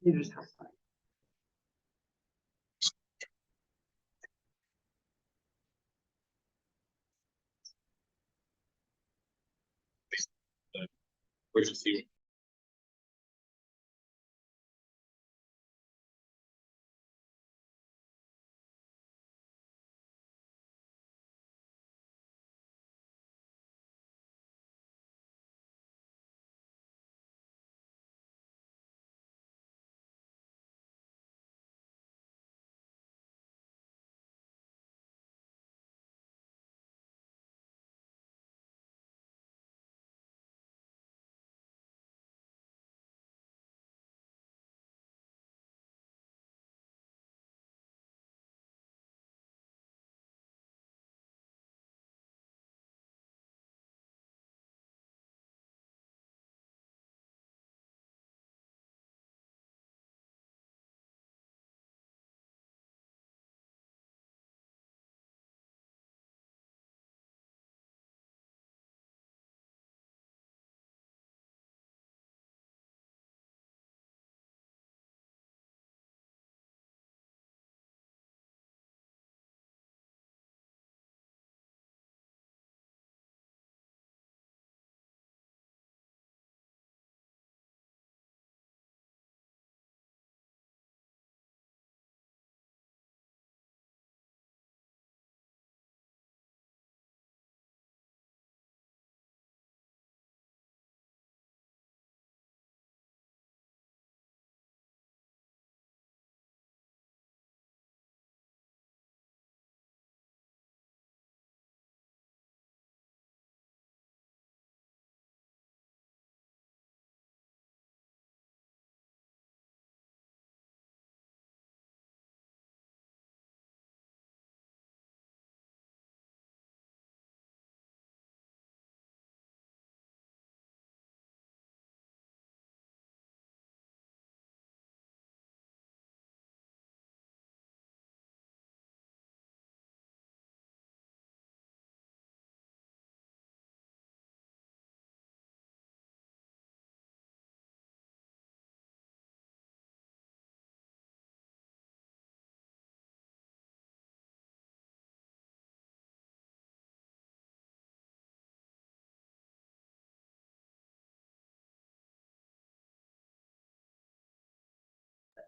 You just have fun. Where'd you see?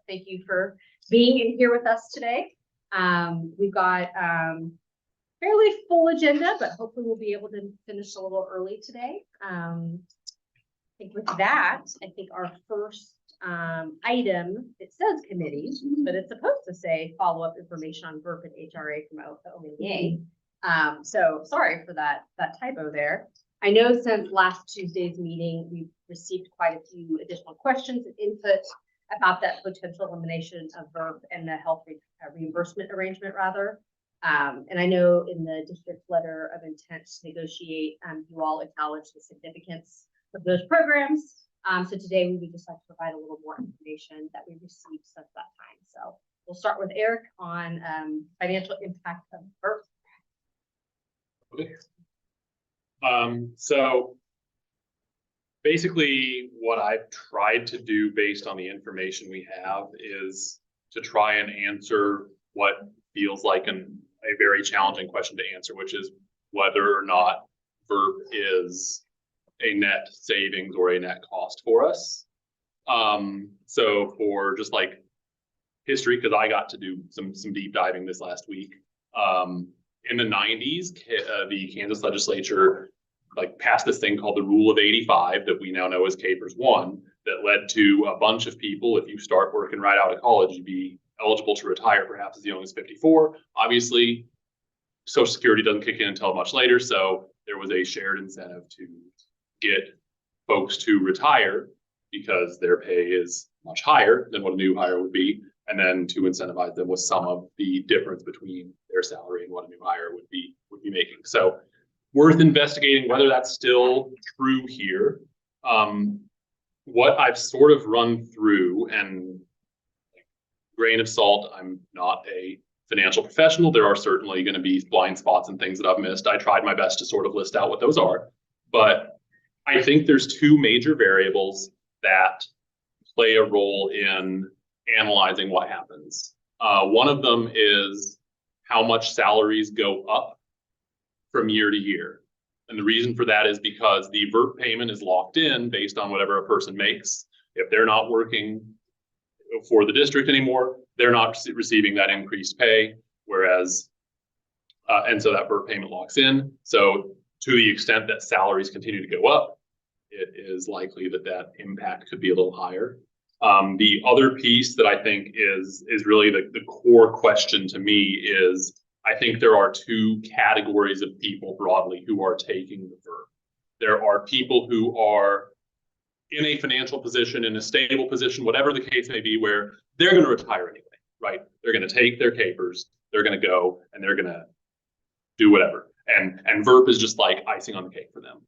Thank you for being in here with us today. We've got fairly full agenda, but hopefully we'll be able to finish a little early today. I think with that, I think our first item, it says committees, but it's supposed to say follow-up information on VERP and HRA from OMEA. So sorry for that typo there. I know since last Tuesday's meeting, we've received quite a few additional questions and input about that potential elimination of VERP and the health reimbursement arrangement rather. And I know in the district letter of intent to negotiate, you all acknowledge the significance of those programs. So today we would just like to provide a little more information that we received since that time. So we'll start with Eric on financial impact of VERP. Okay. So basically what I've tried to do based on the information we have is to try and answer what feels like a very challenging question to answer, which is whether or not VERP is a net savings or a net cost for us. So for just like history, because I got to do some deep diving this last week. In the 90s, the Kansas legislature passed this thing called the Rule of 85 that we now know as Capers 1 that led to a bunch of people, if you start working right out of college, you'd be eligible to retire perhaps as young as 54. Obviously, Social Security doesn't kick in until much later, so there was a shared incentive to get folks to retire because their pay is much higher than what a new hire would be, and then to incentivize them with some of the difference between their salary and what a new hire would be making. So worth investigating whether that's still true here. What I've sort of run through, and grain of salt, I'm not a financial professional. There are certainly going to be blind spots and things that I've missed. I tried my best to sort of list out what those are, but I think there's two major variables that play a role in analyzing what happens. One of them is how much salaries go up from year to year. And the reason for that is because the VERP payment is locked in based on whatever a person makes. If they're not working for the district anymore, they're not receiving that increased pay, whereas, and so that VERP payment locks in. So to the extent that salaries continue to go up, it is likely that that impact could be a little higher. The other piece that I think is really the core question to me is, I think there are two categories of people broadly who are taking the VERP. There are people who are in a financial position, in a stable position, whatever the case may be, where they're going to retire anyway, right? They're going to take their capers, they're going to go, and they're going to do whatever. And VERP is just like icing on the cake for them.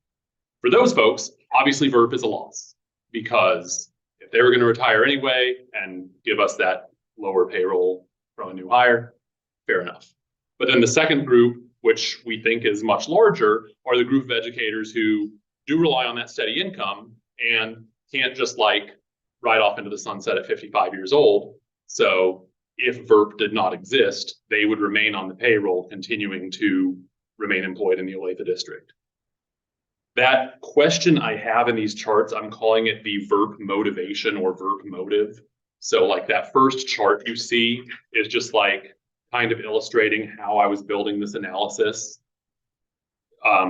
For those folks, obviously VERP is a loss, because if they were going to retire anyway and give us that lower payroll from a new hire, fair enough. But then the second group, which we think is much larger, are the group of educators who do rely on that steady income and can't just like ride off into the sunset at 55 years old. So if VERP did not exist, they would remain on the payroll, continuing to remain employed in the Olathe district. That question I have in these charts, I'm calling it the VERP motivation or VERP motive. So like that first chart you see is just like kind of illustrating how I was building this analysis.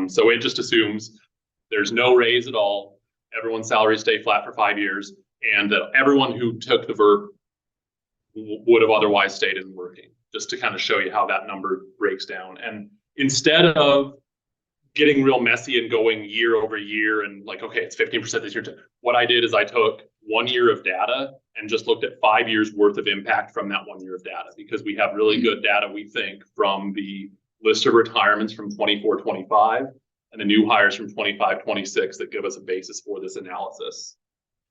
So it just assumes there's no raise at all, everyone's salaries stay flat for 5 years, and that everyone who took the VERP would have otherwise stayed in working, just to kind of show you how that number breaks down. And instead of getting real messy and going year over year and like, okay, it's 15% this year, what I did is I took 1 year of data and just looked at 5 years worth of impact from that 1 year of data, because we have really good data, we think, from the list of retirements from 24-25 and the new hires from 25-26 that give us a basis for this analysis.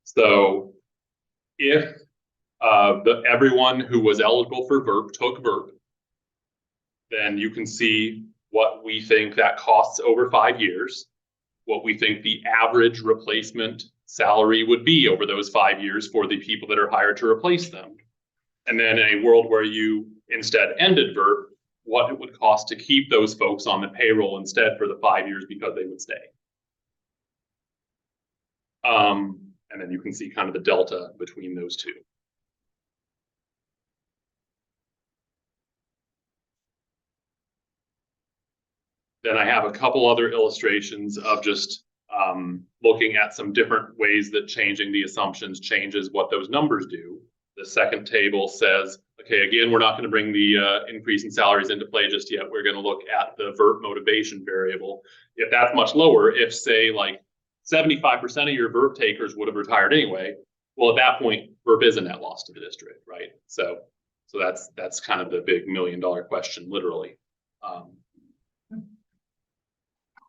So if everyone who was eligible for VERP took VERP, then you can see what we think that costs over 5 years, what we think the average replacement salary would be over those 5 years for the people that are hired to replace them. And then in a world where you instead ended VERP, what it would cost to keep those folks on the payroll instead for the 5 years because they would stay. And then you can see kind of the delta between those two. Then I have a couple other illustrations of just looking at some different ways that changing the assumptions changes what those numbers do. The second table says, okay, again, we're not going to bring the increase in salaries into play just yet. We're going to look at the VERP motivation variable. If that's much lower, if say like 75% of your VERP takers would have retired anyway, well, at that point, VERP is a net loss to the district, right? So that's kind of the big $1 million question, literally.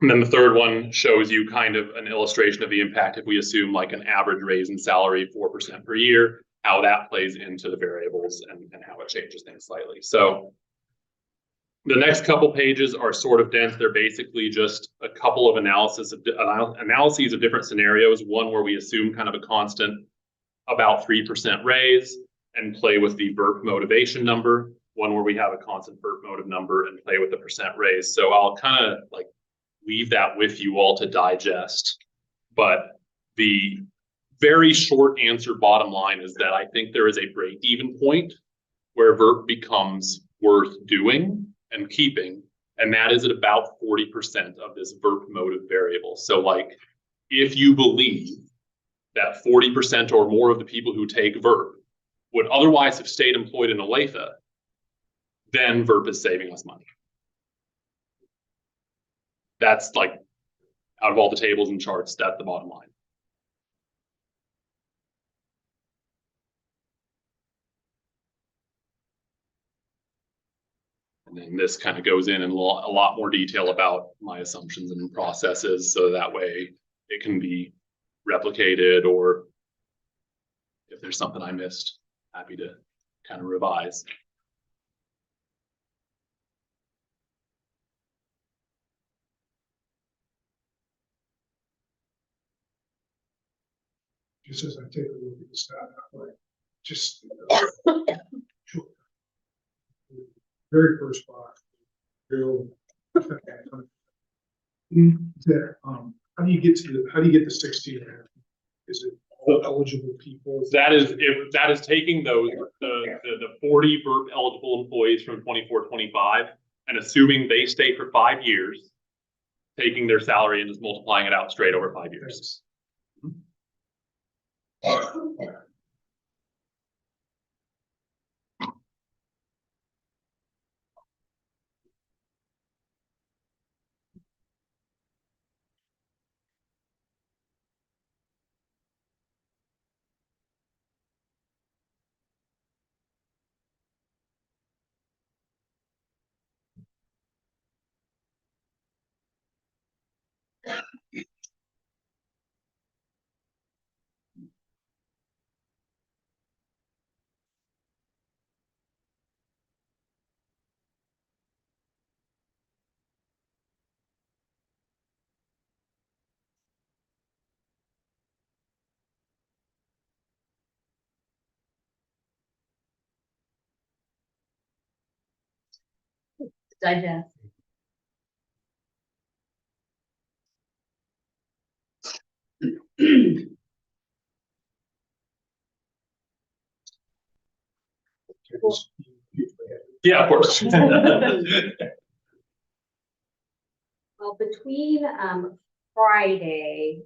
And then the third one shows you kind of an illustration of the impact if we assume like an average raise in salary 4% per year, how that plays into the variables and how it changes things slightly. So the next couple pages are sort of dense. They're basically just a couple of analyses of different scenarios. One where we assume kind of a constant about 3% raise and play with the VERP motivation number. One where we have a constant VERP motive number and play with the percent raise. So I'll kind of like leave that with you all to digest. But the very short answer bottom line is that I think there is a break-even point where VERP becomes worth doing and keeping, and that is at about 40% of this VERP motive variable. So like, if you believe that 40% or more of the people who take VERP would otherwise have stayed employed in Olathe, then VERP is saving us money. That's like, out of all the tables and charts, that's the bottom line. And then this kind of goes in a lot more detail about my assumptions and processes, so that way it can be replicated, or if there's something I missed, happy to kind of revise. just as I take a look at the stat, I'm like, just sure. Very first box, real. That, how do you get to 16? Is it all eligible people? That is taking the 40 VERP eligible employees from 24-25 and assuming they stay for 5 years, taking their salary and just multiplying it out straight over 5 years. Digest. Yeah, of course. Well, between Friday,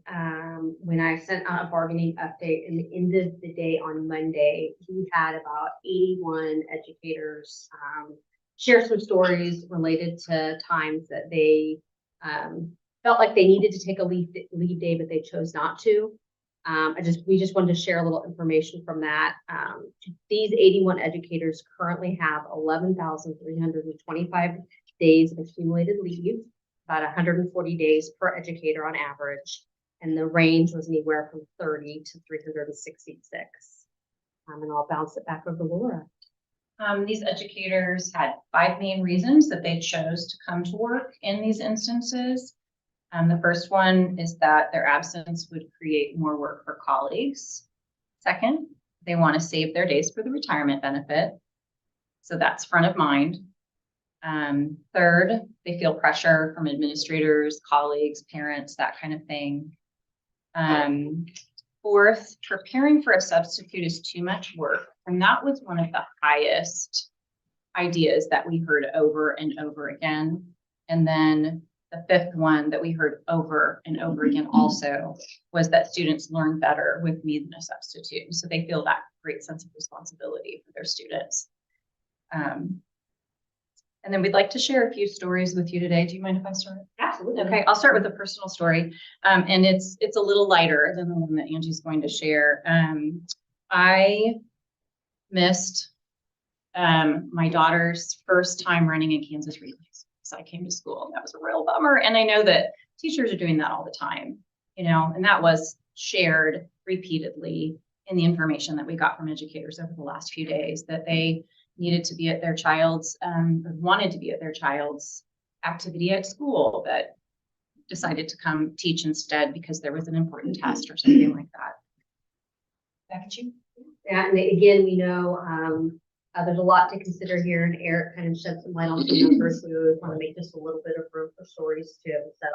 when I sent out a bargaining update and the end of the day on Monday, we had about 81 educators share some stories related to times that they felt like they needed to take a leave day, but they chose not to. We just wanted to share a little information from that. These 81 educators currently have 11,325 days of accumulated leave, about 140 days per educator on average, and the range was anywhere from 30 to 366. And I'll bounce it back over to Laura. These educators had 5 main reasons that they chose to come to work in these instances. The first one is that their absence would create more work for colleagues. Second, they want to save their days for the retirement benefit. So that's front of mind. Third, they feel pressure from administrators, colleagues, parents, that kind of thing. Fourth, preparing for a substitute is too much work. And that was one of the highest ideas that we heard over and over again. And then the fifth one that we heard over and over again also was that students learn better with me than a substitute. So they feel that great sense of responsibility for their students. And then we'd like to share a few stories with you today. Do you mind if I start? Absolutely. Okay, I'll start with a personal story. And it's a little lighter than the one that Angie's going to share. I missed my daughter's first time running in Kansas relays. So I came to school. That was a real bummer. And I know that teachers are doing that all the time, and that was shared repeatedly in the information that we got from educators over the last few days, that they needed to be at their child's, wanted to be at their child's activity at school, but decided to come teach instead because there was an important test or something like that. Back at you. Yeah, and again, we know there's a lot to consider here, and Eric kind of shed some light on some numbers, so we always want to make just a little bit of room for stories too. So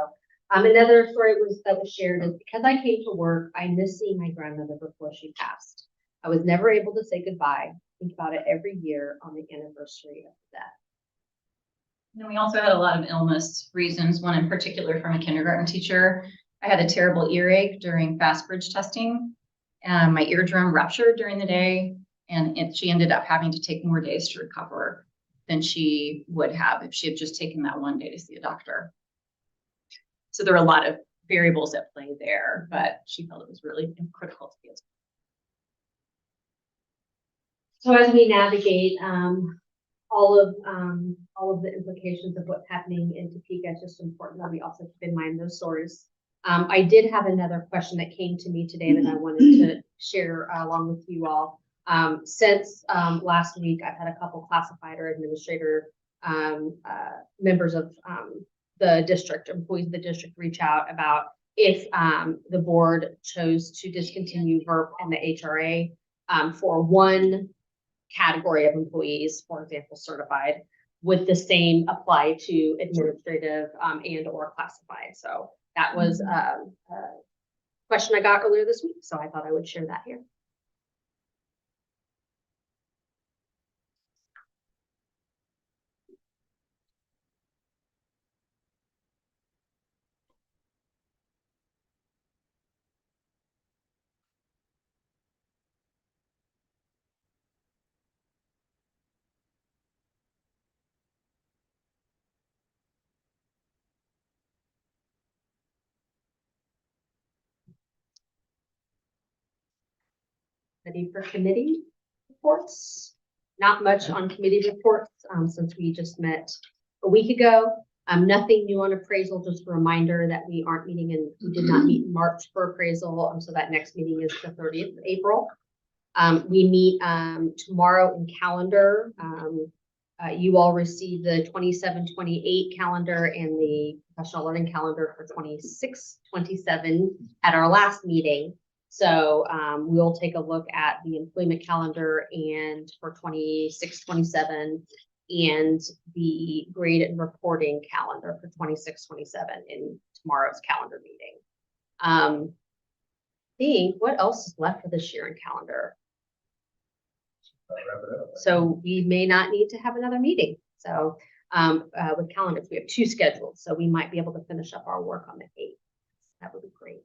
another story that was shared is, because I came to work, I missed seeing my grandmother before she passed. I was never able to say goodbye. Think about it every year on the anniversary of death. And then we also had a lot of illness reasons, one in particular from a kindergarten teacher. I had a terrible earache during fast bridge testing. My eardrum ruptured during the day, and she ended up having to take more days to recover than she would have if she had just taken that one day to see a doctor. So there were a lot of variables at play there, but she felt it was really critical to be at school. So as we navigate all of the implications of what's happening in Topeka, it's just important that we also keep in mind those stories. I did have another question that came to me today that I wanted to share along with you all. Since last week, I've had a couple classified or administrator members of the district, employees of the district, reach out about if the board chose to discontinue VERP and the HRA for one category of employees, for example, certified, would the same apply to administrative and or classified? So that was a question I got earlier this week, so I thought I would share that here. Ready for committee reports? Not much on committee reports since we just met a week ago. Nothing new on appraisal, just a reminder that we aren't meeting and we did not meet in March for appraisal. So that next meeting is the 30th of April. We meet tomorrow in calendar. You all received the 27-28 calendar and the professional learning calendar for 26-27 at our last meeting. So we'll take a look at the employment calendar and for 26-27 and the grade and reporting calendar for 26-27 in tomorrow's calendar meeting. Think what else is left for this year in calendar? So we may not need to have another meeting. So with calendars, we have 2 scheduled, so we might be able to finish up our work on the 8th. That would be great.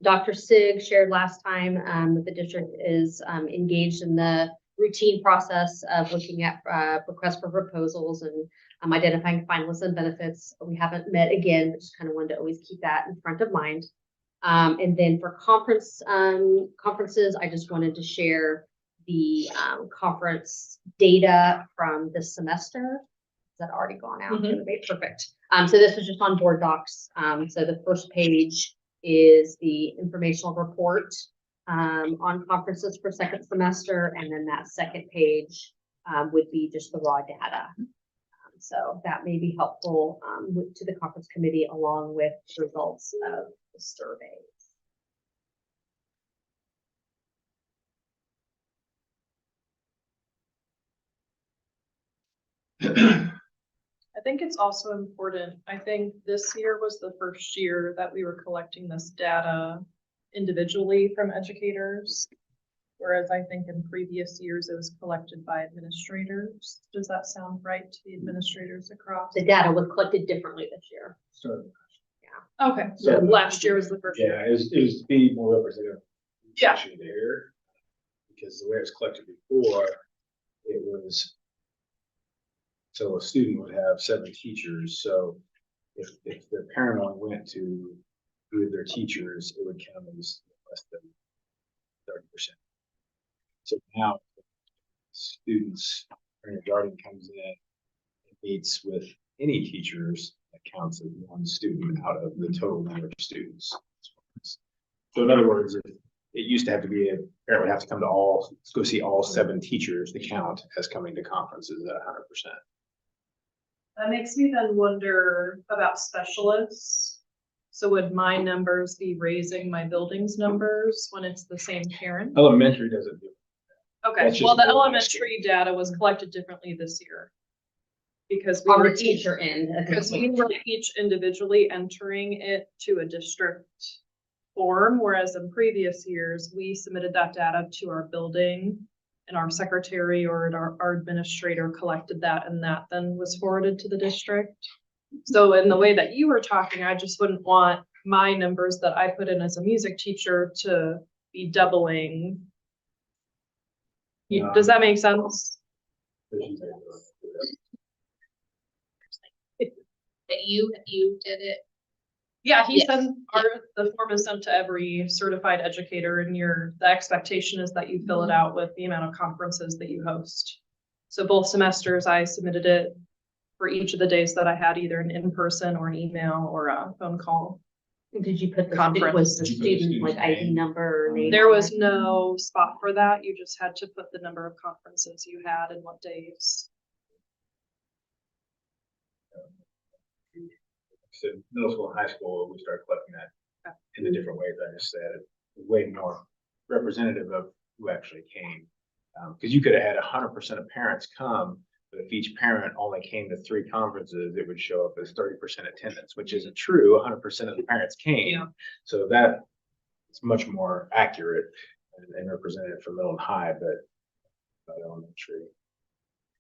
Dr. Sig shared last time that the district is engaged in the routine process of looking at requests for proposals and identifying finalists and benefits. We haven't met again, but just kind of wanted to always keep that in front of mind. And then for conferences, I just wanted to share the conference data from this semester. Is that already gone out? Okay, perfect. So this is just on board docs. So the first page is the informational report on conferences for second semester, and then that second page would be just the raw data. So that may be helpful to the conference committee along with the results of the surveys. I think it's also important. I think this year was the first year that we were collecting this data individually from educators. Whereas I think in previous years it was collected by administrators. Does that sound right to the administrators across? The data was collected differently this year. So, Okay, so last year was the first year. yeah, it was to be more representative. Yeah. There, because the way it was collected before, it was, so a student would have 7 teachers. So if the parent only went to 2 of their teachers, it would count as less than 30%. So now students, parent or guardian comes in and meets with any teachers, that counts as 1 student out of the total number of students. So in other words, if it used to have to be a parent would have to come to go see all 7 teachers to count as coming to conferences at 100%. That makes me then wonder about specialists. So would my numbers be raising my building's numbers when it's the same parent? Elementary doesn't do it. Okay, That's well, just the more elementary data was collected differently this year. Because we On were the teacher end. because we were each individually entering it to a district form, whereas in previous years, we submitted that data to our building and our secretary or our administrator collected that, and that then was forwarded to the district. So in the way that you were talking, I just wouldn't want my numbers that I put in as a music teacher to be doubling. Does that make sense? That you did it. Yeah, he Yes. sent the form is sent to every certified educator, and the expectation is that you fill it out with the amount of conferences that you host. So both semesters, I submitted it for each of the days that I had either an in-person or an email or a phone call. Did you put Conference. was the Did you put the student like student's ID name? number or name? There on was it? no spot for that. You just had to put the number of conferences you had and what days. So middle school and high school, we started collecting that in the different ways I just said. Way more representative of who actually came. Because you could have had 100% of parents come, but if each parent only came to 3 conferences, it would show up as 30% attendance, which isn't true. 100% of the parents came. Yeah. So that it's much more accurate and representative for middle and high, but elementary.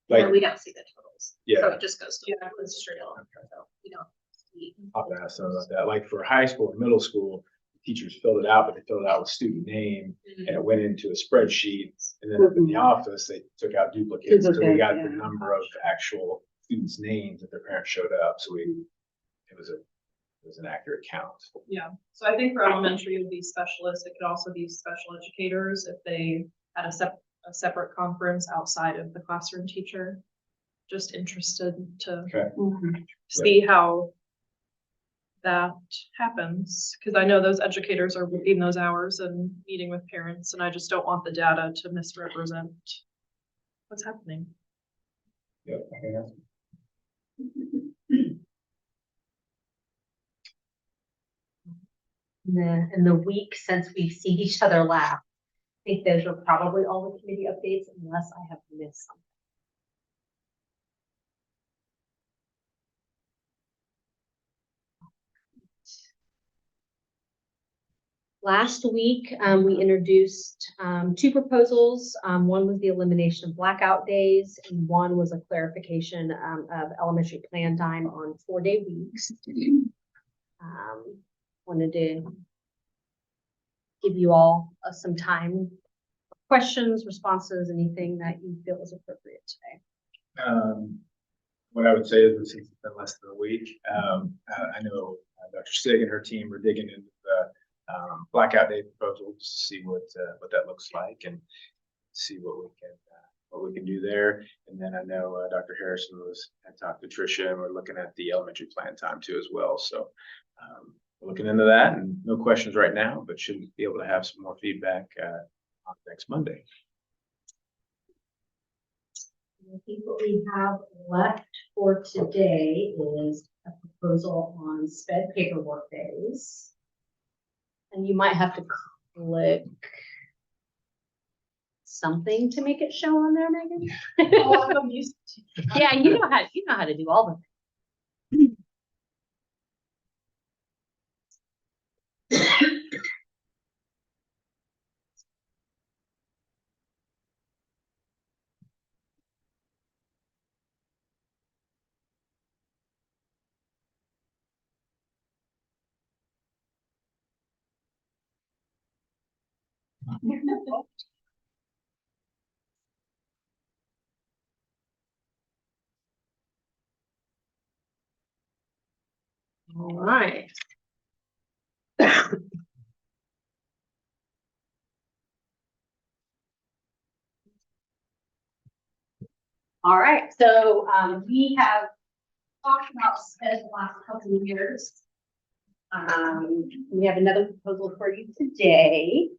And we don't see the totals. Yeah. So it just goes to, Yeah. goes straight on, so we don't see. I'll ask them about that. Like for high school and middle school, teachers filled it out, but they filled it out with student name and it went into a spreadsheet. And then up in the office, they took out duplicates. So we got the number of actual students' names that their parents showed up. So it was an accurate count. Yeah, so I think for elementary, it would be specialists. It could also be special educators if they had a separate conference outside of the classroom teacher. Just interested to Okay. see how that happens, because I know those educators are working those hours and meeting with parents, and I just don't want the data to misrepresent what's happening. Yep. I think that's- In the week since we've seen each other last, I think those are probably all the committee updates unless I have missed something. Last week, we introduced 2 proposals. One was the elimination of blackout days, and one was a clarification of elementary plan time on 4-day weeks. Wanted to give you all some time, questions, responses, anything that you feel is appropriate today. What I would say is, since it's been less than a week, I know Dr. Sig and her team are digging into the blackout day proposal to see what that looks like and see what we can do there. And then I know Dr. Harrison had talked to Tricia, and we're looking at the elementary plan time too as well. So we're looking into that, and no questions right now, but should be able to have some more feedback on next Monday. I think what we have left for today is a proposal on SPED paperwork days. And you might have to click something to make it show on there, Megan. Oh, I'm used to. Yeah, you know how to do all of it. All right. All right, so we have talked about SPED the last couple of years. We have another proposal for you today.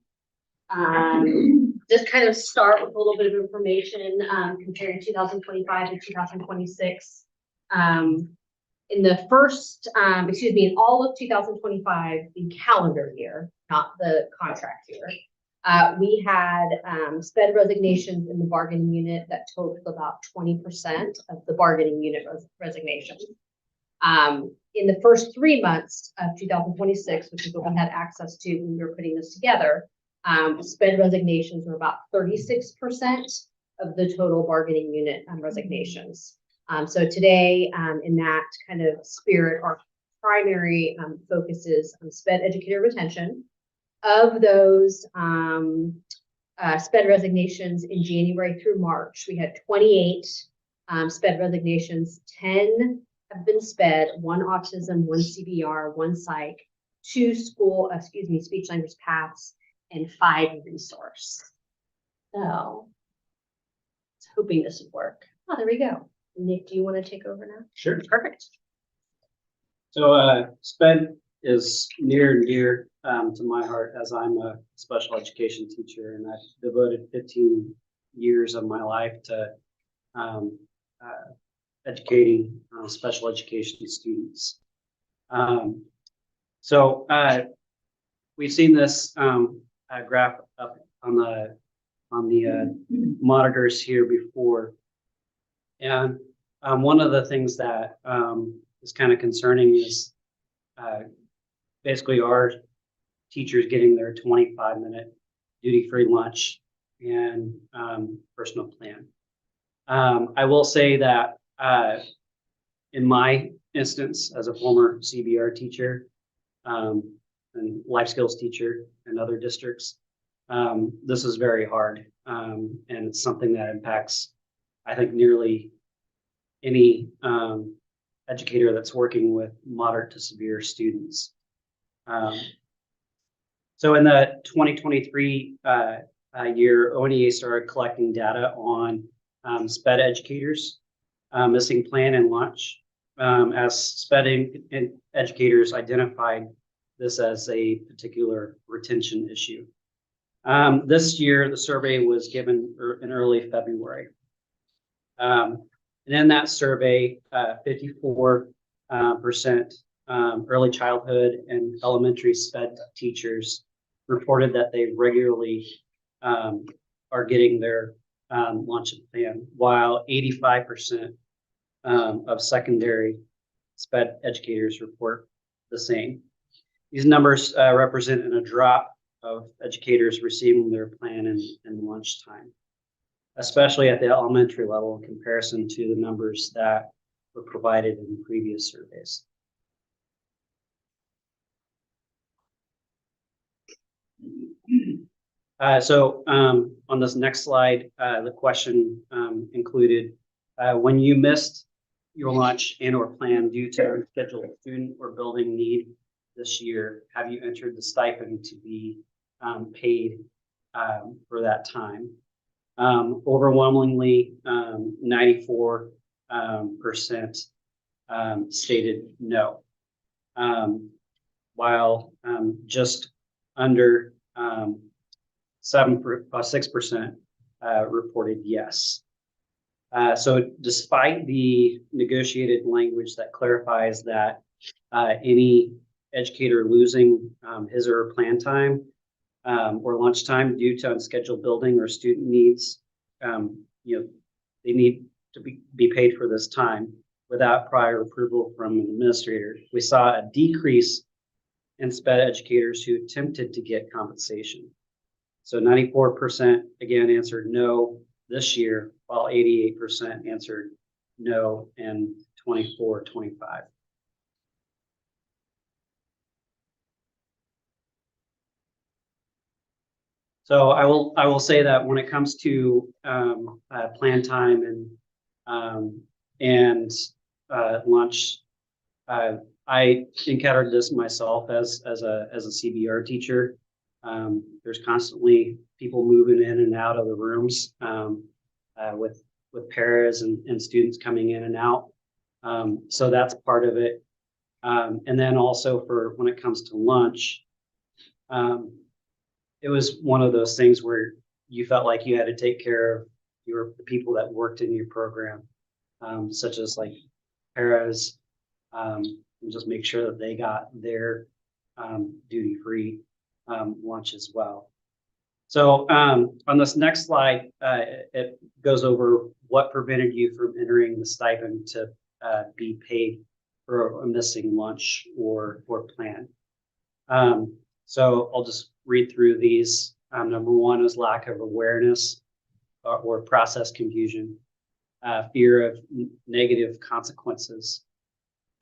Just kind of start with a little bit of information comparing 2025 and 2026. In the first, in all of 2025, the calendar year, not the contract year, we had SPED resignations in the bargaining unit that totaled about 20% of the bargaining unit resignations. In the first 3 months of 2026, which is what we had access to when we were putting this together, SPED resignations were about 36% of the total bargaining unit resignations. So today, in that kind of spirit, our primary focus is on SPED educator retention. Of those SPED resignations in January through March, we had 28 SPED resignations. 10 have been SPED, 1 autism, 1 CBR, 1 psych, 2 speech language paths, and 5 resource. So, I was hoping this would work. Oh, there we go. Nick, do you want to take over now? Sure. Perfect. So SPED is near and dear to my heart, as I'm a special education teacher, and I've devoted 15 years of my life to educating special education students. So we've seen this graph up on the monitors here before. And one of the things that is kind of concerning is basically our teachers getting their 25-minute duty-free lunch and personal plan. I will say that in my instance, as a former CBR teacher and life skills teacher in other districts, this is very hard. And it's something that impacts, I think, nearly any educator that's working with moderate to severe students. So in the 2023 year, ONEA started collecting data on SPED educators, missing plan and lunch, as SPED educators identified this as a particular retention issue. This year, the survey was given in early February. And in that survey, 54% early childhood and elementary SPED teachers reported that they regularly are getting their lunch and plan, while 85% of secondary SPED educators report the same. These numbers represent a drop of educators receiving their plan in lunchtime, especially at the elementary level in comparison to the numbers that were provided in previous surveys. So on this next slide, the question included, when you missed your lunch and or plan due to unscheduled student or building need this year, have you entered the stipend to be paid for that time? Overwhelmingly, 94% stated no, while just under 6% reported yes. So despite the negotiated language that clarifies that any educator losing his or her plan time or lunchtime due to unscheduled building or student needs, they need to be paid for this time without prior approval from an administrator. We saw a decrease in SPED educators who attempted to get compensation. So 94% again answered no this year, while 88% answered no in 24-25. So I will say that when it comes to plan time and lunch, I encountered this myself as a CBR teacher. There's constantly people moving in and out of the rooms with paras and students coming in and out. So that's part of it. And then also for when it comes to lunch, it was one of those things where you felt like you had to take care of the people that worked in your program, such as like paras, and just make sure that they got their duty-free lunch as well. So on this next slide, it goes over what prevented you from entering the stipend to be paid for a missing lunch or plan. So I'll just read through these. Number one is lack of awareness or process confusion, fear of negative consequences,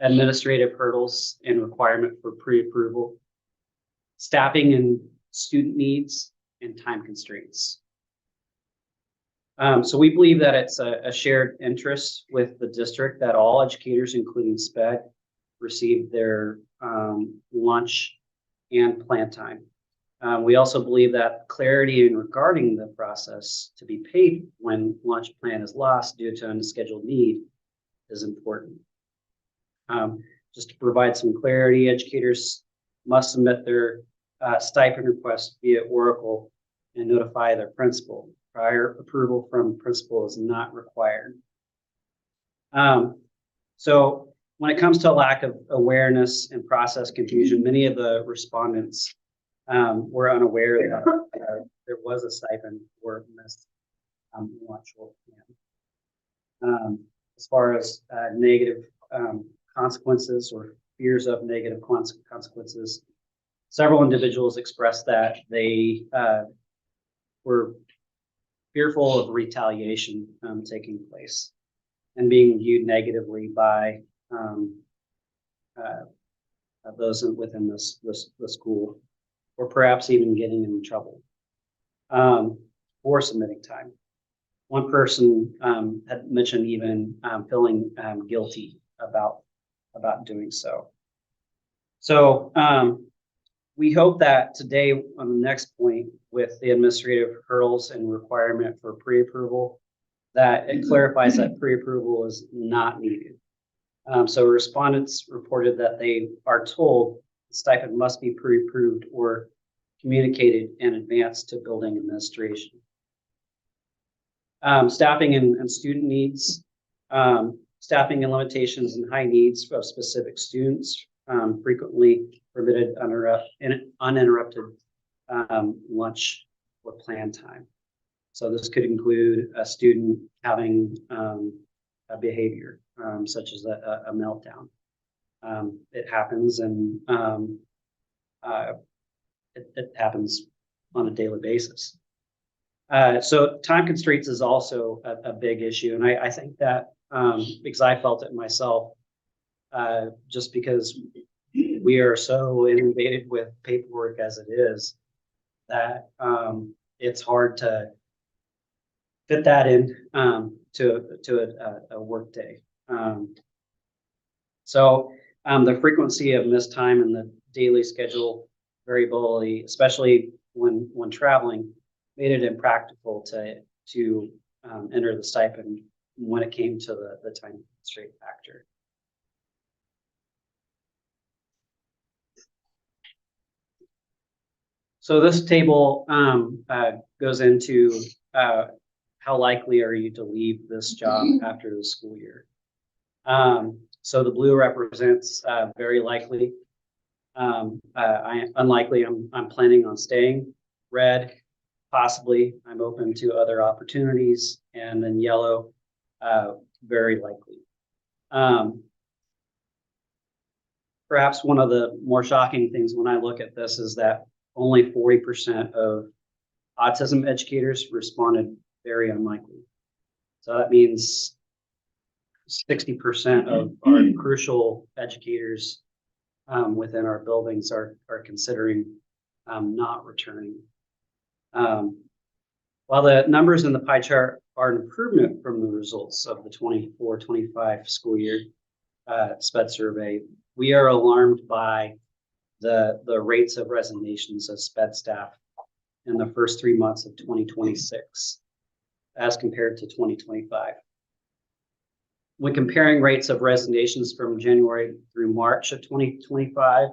administrative hurdles and requirement for pre-approval, staffing and student needs, and time constraints. So we believe that it's a shared interest with the district that all educators, including SPED, receive their lunch and plan time. We also believe that clarity in regarding the process to be paid when lunch plan is lost due to unscheduled need is important. Just to provide some clarity, educators must submit their stipend request via Oracle and notify their principal. Prior approval from principal is not required. So when it comes to lack of awareness and process confusion, many of the respondents were unaware that there was a stipend for missed lunch or plan. As far as negative consequences or fears of negative consequences, several individuals expressed that they were fearful of retaliation taking place and being viewed negatively by those within the school, or perhaps even getting in trouble for submitting time. One person had mentioned even feeling guilty about doing so. So we hope that today on the next point with the administrative hurdles and requirement for pre-approval, that it clarifies that pre-approval is not needed. So respondents reported that they are told the stipend must be pre-approved or communicated in advance to building administration. Staffing and student needs, staffing and limitations and high needs of specific students frequently permitted uninterrupted lunch or plan time. So this could include a student having a behavior such as a meltdown. It happens, and it happens on a daily basis. So time constraints is also a big issue. And I think that because I felt it myself, just because we are so inundated with paperwork as it is, that it's hard to fit that in to a work day. So the frequency of missed time and the daily schedule variability, especially when traveling, made it impractical to enter the stipend when it came to the time constraint factor. So this table goes into how likely are you to leave this job after the school year. So the blue represents very likely. Unlikely, I'm planning on staying. Red, possibly, I'm open to other opportunities. And then yellow, very likely. Perhaps one of the more shocking things when I look at this is that only 40% of autism educators responded very unlikely. So that means 60% of our crucial educators within our buildings are considering not returning. While the numbers in the pie chart are an improvement from the results of the 24-25 school year SPED survey, we are alarmed by the rates of resignations of SPED staff in the first 3 months of 2026 as compared to 2025. When comparing rates of resignations from January through March of 2025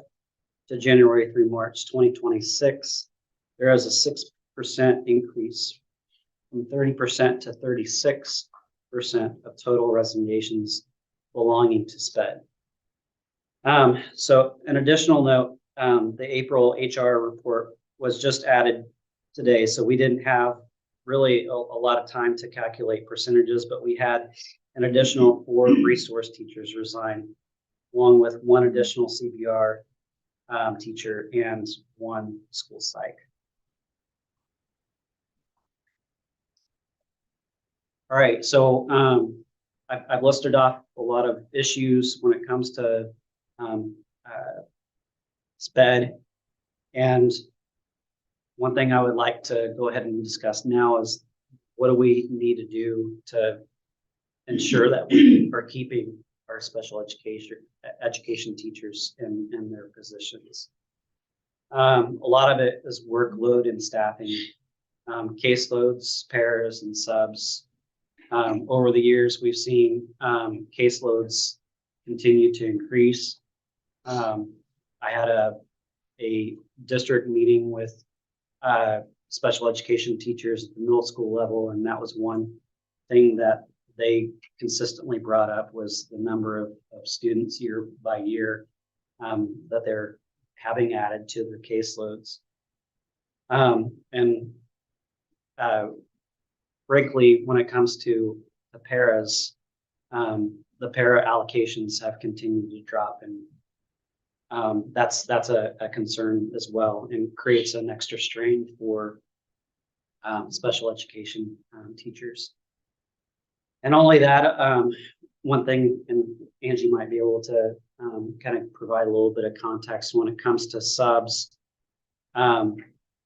to January through March 2026, there is a 6% increase from 30% to 36% of total resignations belonging to SPED. So an additional note, the April HR report was just added today, so we didn't have really a lot of time to calculate percentages, but we had an additional 4 resource teachers resign, along with 1 additional CPR teacher and 1 school psych. All right, so I've listed off a lot of issues when it comes to SPED, and one thing I would like to go ahead and discuss now is what do we need to do to ensure that we are keeping our special education teachers in their positions. A lot of it is workload and staffing, caseloads, pairs, and subs. Over the years, we've seen caseloads continue to increase. I had a district meeting with special education teachers at the middle school level, and that was one thing that they consistently brought up was the number of students year by year that they're having added to their caseloads. And frankly, when it comes to the paras, the para allocations have continued to drop, and that's a concern as well, and creates an extra strain for special education teachers. And only that, one thing, and Angie might be able to kind of provide a little bit of context when it comes to subs.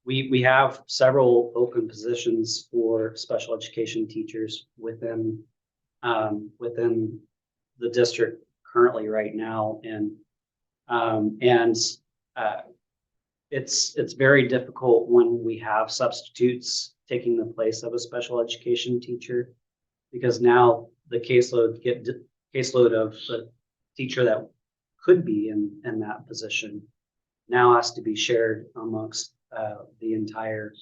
We have several open positions for special education teachers within the district currently right now, and it's very difficult when we have substitutes taking the place of a special education teacher, because now the caseload of the teacher that could be in that position now has to be shared amongst the entire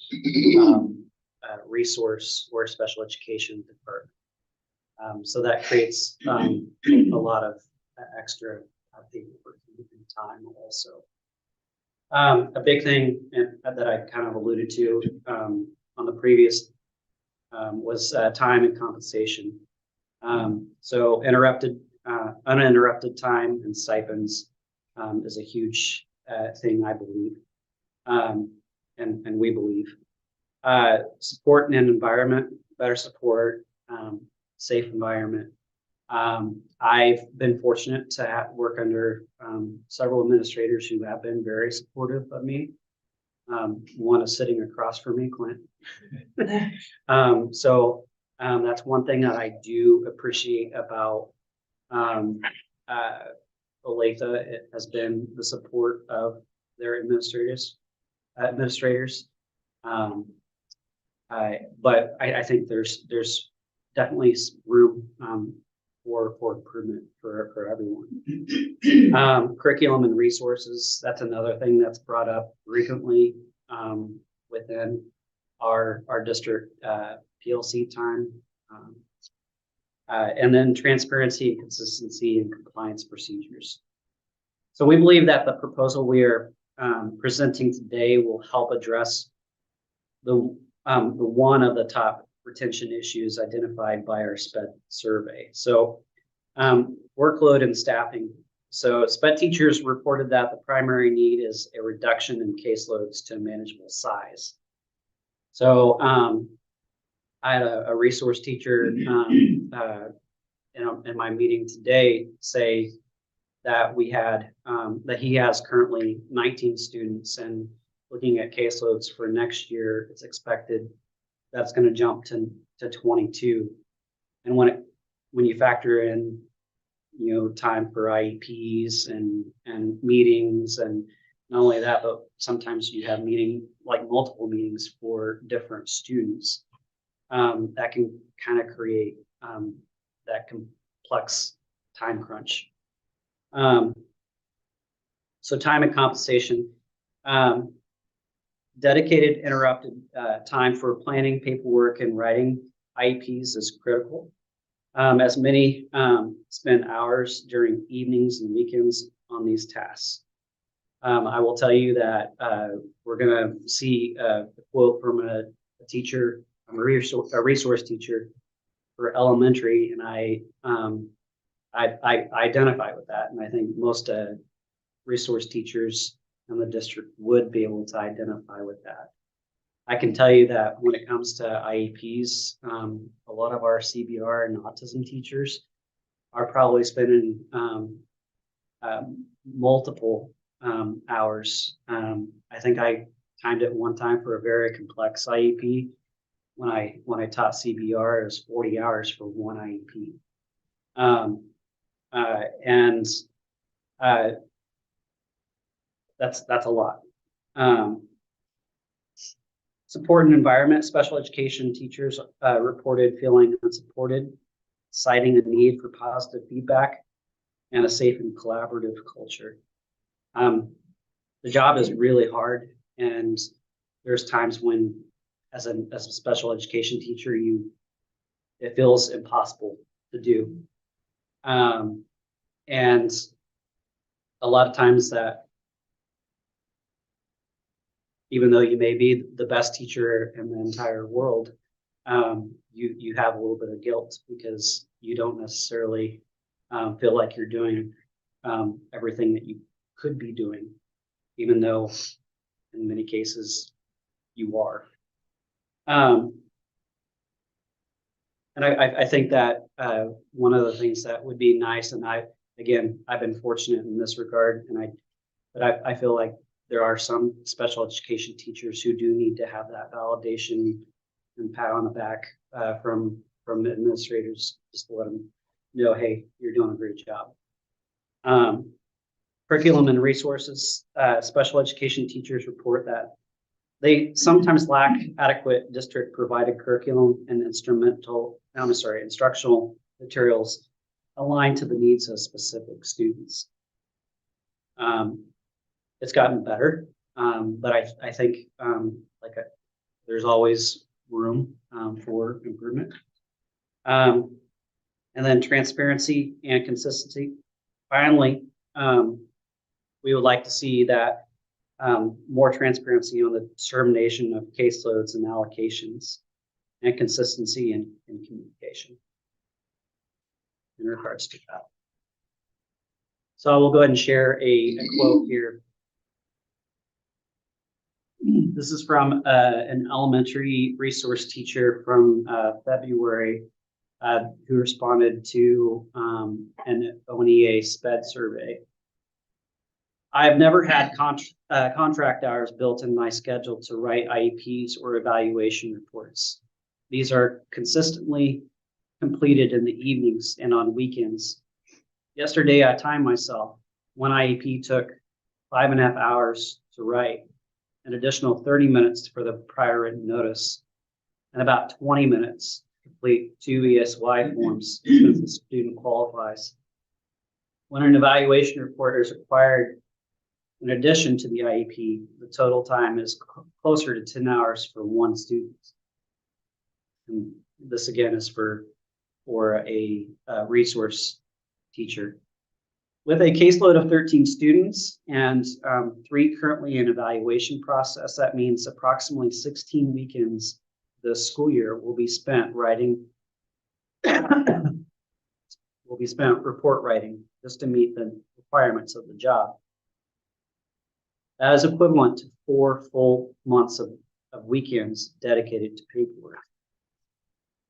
resource or special education department. So that creates a lot of extra paperwork and time also. A big thing that I kind of alluded to on the previous was time and compensation. So uninterrupted time and stipends is a huge thing, I believe, and we believe. Support and environment, better support, safe environment. I've been fortunate to work under several administrators who have been very supportive of me. One is sitting across from me, Clint. So that's one thing that I do appreciate about Olathe. It has been the support of their administrators. But I think there's definitely room for improvement for everyone. Curriculum and resources, that's another thing that's brought up frequently within our district PLC time. And then transparency and consistency and compliance procedures. So we believe that the proposal we are presenting today will help address the one of the top retention issues identified by our SPED survey. So workload and staffing. So SPED teachers reported that the primary need is a reduction in caseloads to a manageable size. So I had a resource teacher in my meeting today say that we had that he has currently 19 students, and looking at caseloads for next year, it's expected that's going to jump to 22. And when you factor in, time for IEPs and meetings, and not only that, but sometimes you have multiple meetings for different students, that can kind of create that complex time crunch. So time and compensation. Dedicated interrupted time for planning, paperwork, and writing IEPs is critical, as many spend hours during evenings and weekends on these tasks. I will tell you that we're going to see a quote from a teacher, a resource teacher for elementary, and I identify with that, and I think most resource teachers in the district would be able to identify with that. I can tell you that when it comes to IEPs, a lot of our CBR and autism teachers are probably spending multiple hours. I think I timed it one time for a very complex IEP. When I taught CBR, it was 40 hours for one IEP. That's a lot. Support and environment. Special education teachers reported feeling unsupported, citing a need for positive feedback and a safe and collaborative culture. The job is really hard, and there's times when, as a special education teacher, you it feels impossible to do. And a lot of times that, even though you may be the best teacher in the entire world, you have a little bit of guilt because you don't necessarily feel like you're doing everything that you could be doing, even though in many cases you are. And I think that one of the things that would be nice, and I've been fortunate in this regard, but I feel like there are some special education teachers who do need to have that validation and pat on the back from the administrators, just to let them know, hey, you're doing a great job. Curriculum and resources, special education teachers report that they sometimes lack adequate district provided curriculum and instructional materials aligned to the needs of specific students. It's gotten better, but I think there's always room for improvement. And then transparency and consistency. Finally, we would like to see that more transparency on the determination of caseloads and allocations, and consistency in communication in regards to that. So I will go ahead and share a quote here. This is from an elementary resource teacher from February who responded to an ONEA SPED survey. I have never had contract hours built in my schedule to write IEPs or evaluation reports. These are consistently completed in the evenings and on weekends. Yesterday, I timed myself. One IEP took 5.5 hours to write, an additional 30 minutes for the prior written notice, and about 20 minutes to complete 2 ESY forms since the student qualifies. When an evaluation report is required in addition to the IEP, the total time is closer to 10 hours for one student. And this again is for a resource teacher. With a caseload of 13 students and 3 currently in evaluation process, that means approximately 16 weekends this school year will be spent writing, report writing just to meet the requirements of the job. That is equivalent to 4 full months of weekends dedicated to paperwork.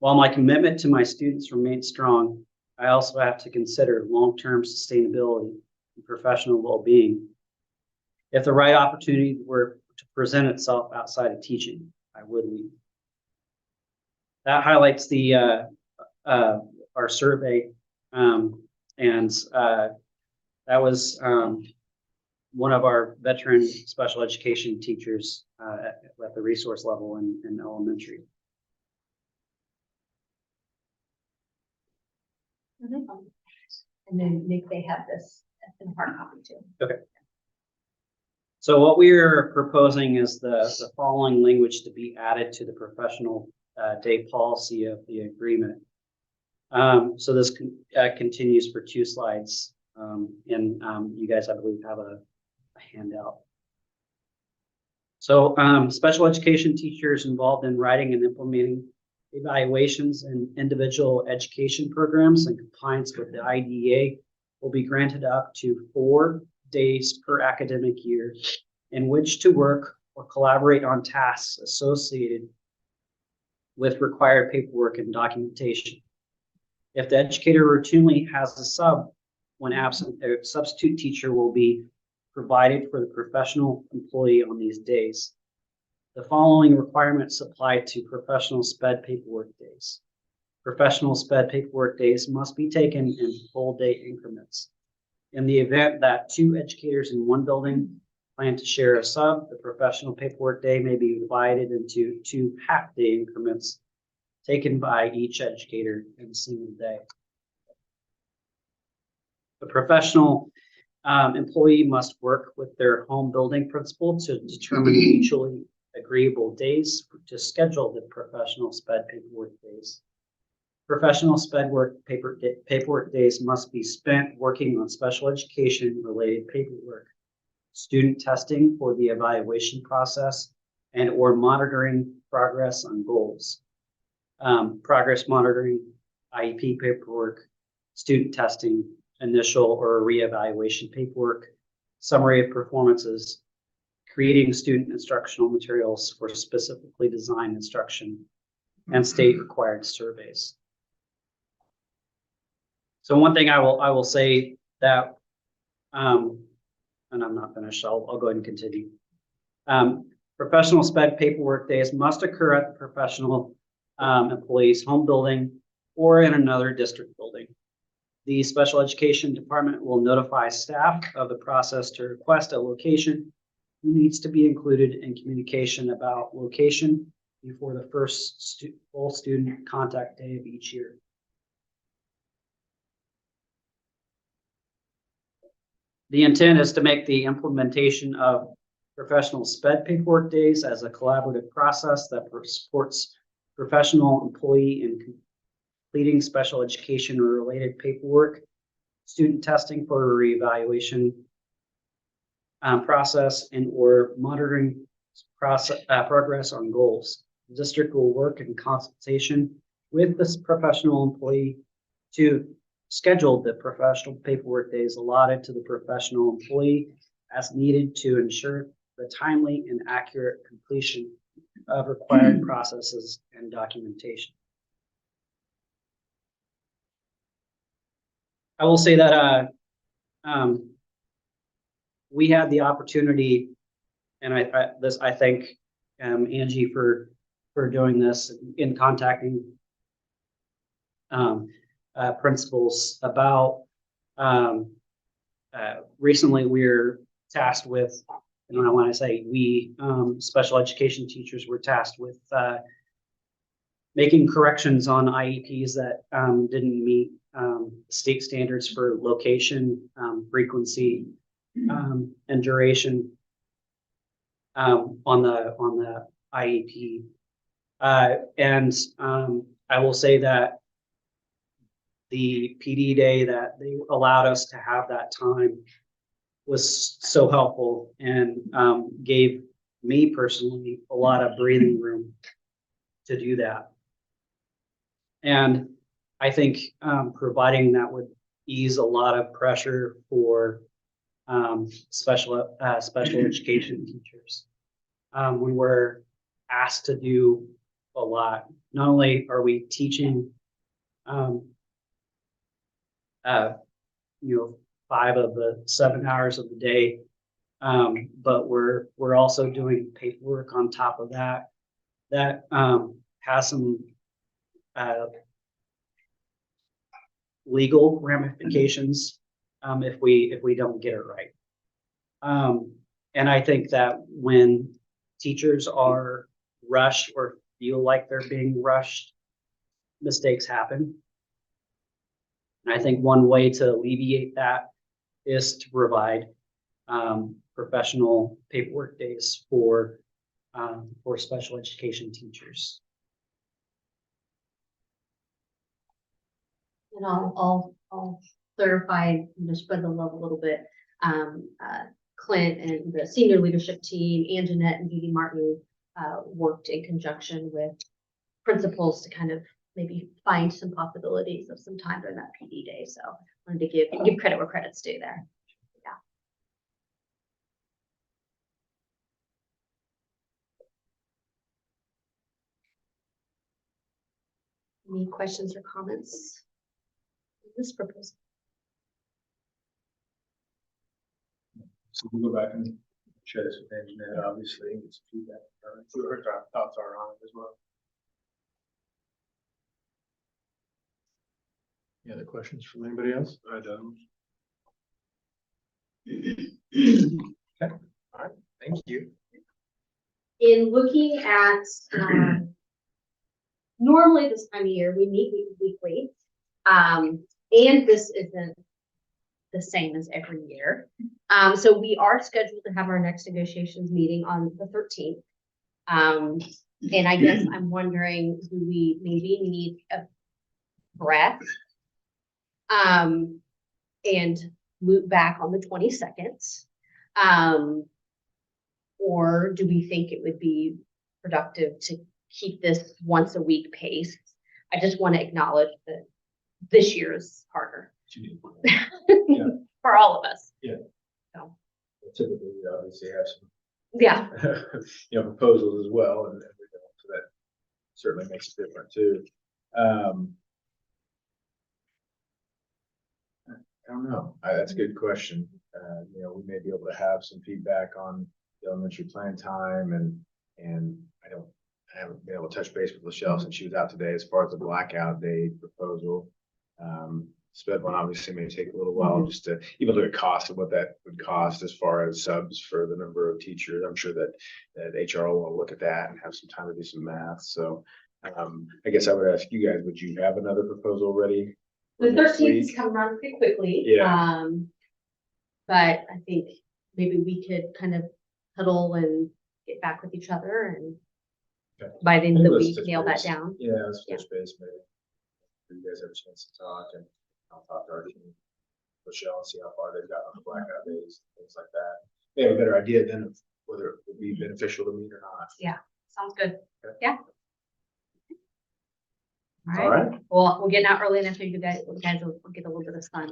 While my commitment to my students remains strong, I also have to consider long-term sustainability and professional well-being. If the right opportunity were to present itself outside of teaching, I would leave. That highlights the our survey, and that was one of our veteran special education teachers at the resource level in elementary. And then Nick, they have this in hard copy too. Okay. So what we are proposing is the following language to be added to the professional day policy of the agreement. So this continues for 2 slides, and you guys, I believe, have a handout. So special education teachers involved in writing and implementing evaluations and individual education programs in compliance with the IDEA will be granted up to 4 days per academic year in which to work or collaborate on tasks associated with required paperwork and documentation. If the educator routinely has a sub when absent, a substitute teacher will be provided for the professional employee on these days. The following requirements apply to professional SPED paperwork days. Professional SPED paperwork days must be taken in full day increments. In the event that 2 educators in one building plan to share a sub, the professional paperwork day may be divided into 2 half-day increments taken by each educator in a single day. The professional employee must work with their home building principal to determine mutually agreeable days to schedule the professional SPED paperwork days. Professional SPED paperwork days must be spent working on special education related paperwork, student testing for the evaluation process, and or monitoring progress on goals. Progress monitoring, IEP paperwork, student testing, initial or reevaluation paperwork, summary of performances, creating student instructional materials for specifically designed instruction, and state required surveys. So one thing I will say that, and I'm not finished, I'll go ahead and continue. Professional SPED paperwork days must occur at the professional employee's home building or in another district building. The special education department will notify staff of the process to request a location who needs to be included in communication about location before the first full student contact day of each year. The intent is to make the implementation of professional SPED paperwork days as a collaborative process that supports professional employee in completing special education related paperwork, student testing for a reevaluation process, and or monitoring progress on goals. The district will work in consultation with this professional employee to schedule the professional paperwork days allotted to the professional employee as needed to ensure the timely and accurate completion of required processes and documentation. I will say that we had the opportunity, and I thank Angie for doing this, in contacting principals about recently we're tasked with, and when I say we, special education teachers were tasked with making corrections on IEPs that didn't meet state standards for location, frequency, and duration on the IEP. And I will say that the PD day that they allowed us to have that time was so helpful and gave me personally a lot of breathing room to do that. And I think providing that would ease a lot of pressure for special education teachers. We were asked to do a lot. Not only are we teaching, 5 of the 7 hours of the day, but we're also doing paperwork on top of that. That has some legal ramifications if we don't get it right. And I think that when teachers are rushed or feel like they're being rushed, mistakes happen. And I think one way to alleviate that is to provide professional paperwork days for special education teachers. And I'll clarify, spread the love a little bit. Clint and the senior leadership team, Anjanette and Judy Martin, worked in conjunction with principals to kind of maybe find some possibilities of some time during that PD day. So I wanted to give credit where credit's due there. Yeah. Any questions or comments on this proposal? So we'll go back and share this with Anjanette, obviously, and get some feedback. See what her thoughts are on it as well. Any other questions from anybody else? I don't. Okay, all right, thank you. In looking at, normally this time of year, we meet weekly, and this isn't the same as every year. So we are scheduled to have our next negotiations meeting on the 13th. And I guess I'm wondering, do we maybe need breath. And loop back on the 22nd. Or do we think it would be productive to keep this once a week pace? I just want to acknowledge that this year is harder for all of us. Typically, we obviously have some, Yeah. proposals as well, and so that certainly makes it different too. I don't know. That's a good question. We may be able to have some feedback on the elementary plan time, and I haven't been able to touch base with Lachelle since she was out today as far as the blackout day proposal. SPED one obviously may take a little while just to even look at cost of what that would cost as far as subs for the number of teachers. I'm sure that HR will want to look at that and have some time to do some math. So I guess I would ask you guys, would you have another proposal ready? The for next 13th is week? coming around pretty quickly. Yeah. But I think maybe we could kind of huddle and get back with each other, and Okay. by the end of the Let's week, touch nail that base. down. Yeah, let's touch base maybe. If you guys have a chance to talk, and I'll talk to our team, Michelle, and see how far they've got on the blackout days, things like that. They have a better idea then of whether it would be beneficial to meet or not. Sounds good. Okay. Yeah. All right. Well, we're getting out early enough, so you guys will get a little bit of sun.